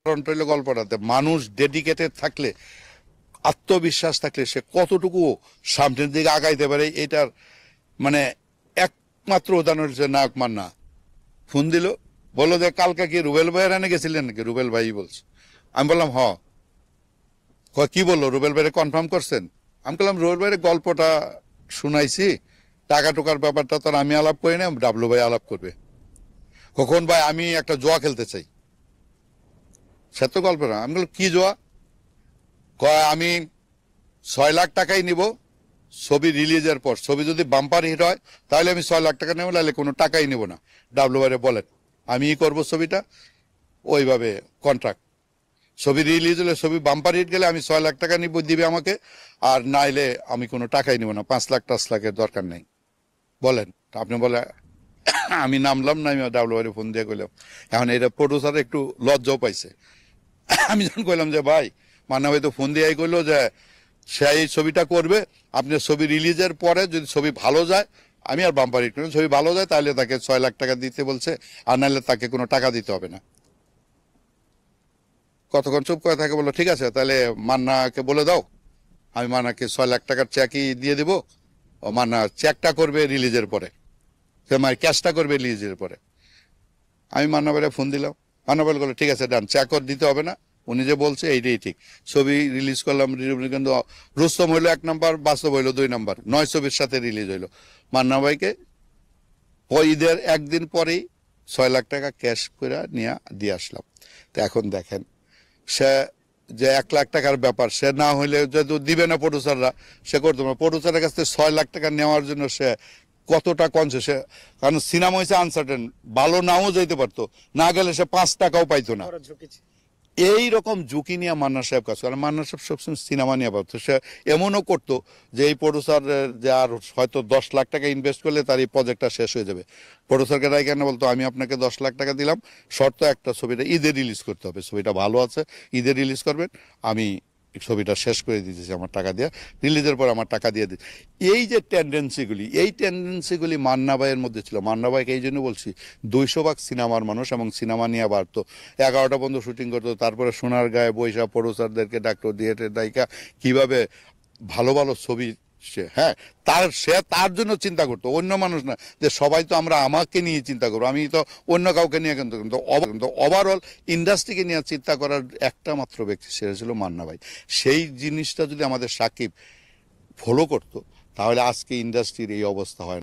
গল্পটাতে মানুষ ডেডিকেটেড থাকলে, আত্মবিশ্বাস থাকলে সে কতটুকু সামনের দিকে আগাইতে পারে এটার মানে একমাত্র উদাহরণ হচ্ছে নায়ক মান্না। ফোন দিল, বললো যে কালকে কি রুবেল ভাইয়ের এনে গেছিলেন নাকি? রুবেল ভাই বলছে। আমি বললাম কি বললো, রুবেল ভাইয়ের কনফার্ম করছেন? আমি বললাম রুবেল ভাইয়ের গল্পটা শুনাইছি, টাকা টুকার ব্যাপারটা তো আমি আলাপ করি না, ডাবলু ভাই আলাপ করবে। কখন ভাই আমি একটা জুয়া খেলতে চাই। সে তো গল্প না। আমি বললাম কি জুয়া? আমি 6 লাখ টাকাই নিব, ছবি রিলিজের পর ছবি যদি বাম্পার হিট হয় তাহলে আমি 6 লাখ টাকা নেবো, নাহলে কোনো টাকাই নিব না। ডাবলু ভাইরে বলেন আমিই করবো ছবিটা, ওইভাবে কন্ট্রাক্ট। ছবি রিলিজ হলে, ছবি বাম্পার হিট গেলে আমি 6 লাখ টাকা নিব, দিবে আমাকে, আর নাইলে আমি কোনো টাকাই নিব না। 5 লাখ 10 লাখের দরকার নেই। বলেন আপনি বলে আমি নামলাম না, আমি ডাবলু ভাইরে ফোন দিয়ে কইলাম। এখন এটা প্রডিউসার একটু লজ্জাও পাইছে। আমি যখন কইলাম যে ভাই, মান্না ভাই তো ফোন দিয়ে কইলো যে সে এই ছবিটা করবে, আপনি ছবি রিলিজের পরে যদি ছবি ভালো যায়, আমি আর বাম্পার হিট করি, ছবি ভালো যায় তাহলে তাকে 6 লাখ টাকা দিতে বলছে, আর নাহলে তাকে কোনো টাকা দিতে হবে না। কতক্ষণ চুপ করে থাকে, বললো ঠিক আছে তাহলে মান্নাকে বলে দাও, আমি মান্নাকে 6 লাখ টাকার চেকই দিয়ে দিব, ও মান্না চেকটা করবে রিলিজের পরে, সে মানে ক্যাশটা করবে রিলিজের পরে। আমি মান্না ভাইরে ফোন দিলাম, মান্না ভাই বললো ঠিক আছে ডান, চেক দিতে হবে না, উনি যে বলছে এইটাই ঠিক। ছবি রিলিজ করলাম, কিন্তু রুস্তম হইলো 1 নাম্বার, বাস্তব হইলো 2 নাম্বার, 9 ছবির সাথে রিলিজ হইলো। মান্না ভাইকে ওই ঈদের একদিন পরেই 6 লাখ টাকা ক্যাশ করে নিয়ে দিয়ে আসলাম। তো এখন দেখেন, সে যে 1 লাখ টাকার ব্যাপার, সে না হইলে যেহেতু দিবে না প্রডিউসাররা, সে করতো না। প্রডিউসারের কাছ থেকে 6 লাখ টাকা নেওয়ার জন্য সে কতটা কনসিয়াস, কারণ সিনেমা হয়েছে আনসার্টেন, ভালো নাও যেতে পারতো, না গেলে সে 5 টাকাও পাইতো না। এই রকম ঝুঁকি নিয়ে মান্না সাহেব কাজ করে। মান্না সাহেব সবসময় সিনেমা নিয়ে ভাবতো। সে এমনও করতো যে এই প্রডিউসার যে আর হয়তো 10 লাখ টাকা ইনভেস্ট করলে তার এই প্রজেক্টটা শেষ হয়ে যাবে, প্রডিউসারকে রায় কেন বলতো আমি আপনাকে 10 লাখ টাকা দিলাম, শর্ত একটা, ছবিটা ঈদে রিলিজ করতে হবে, ছবিটা ভালো আছে ঈদে রিলিজ করবেন, আমি ছবিটা শেষ করে দিতেছি আমার টাকা দিয়ে, রিলিজের পর আমার টাকা দিয়ে দিই। এই যে টেন্ডেন্সিগুলি মান্না ভাইয়ের মধ্যে ছিল। মান্না ভাইকে এই জন্য বলছি 200 ভাগ সিনেমার মানুষ, এবং সিনেমা নিয়ে বাড়তো। 11টা পর্যন্ত শুটিং করতো, তারপরে সোনার গায়ে বৈশা প্রডিউসারদেরকে ডাকতো, ডিরেক্টর দায়িকা কিভাবে ভালো ভালো ছবি সে তার জন্য চিন্তা করতো, অন্য মানুষ না। যে সবাই তো আমরা আমাকে নিয়ে চিন্তা করবো, আমি তো অন্য কাউকে নিয়ে কিন্তু ওভারঅল ইন্ডাস্ট্রিকে নিয়ে চিন্তা করার একটা মাত্র ব্যক্তি, সেটা ছিল মান্না ভাই। সেই জিনিসটা যদি আমাদের সাকিব ফলো করতো, তাহলে আজকে ইন্ডাস্ট্রির এই অবস্থা হয় না।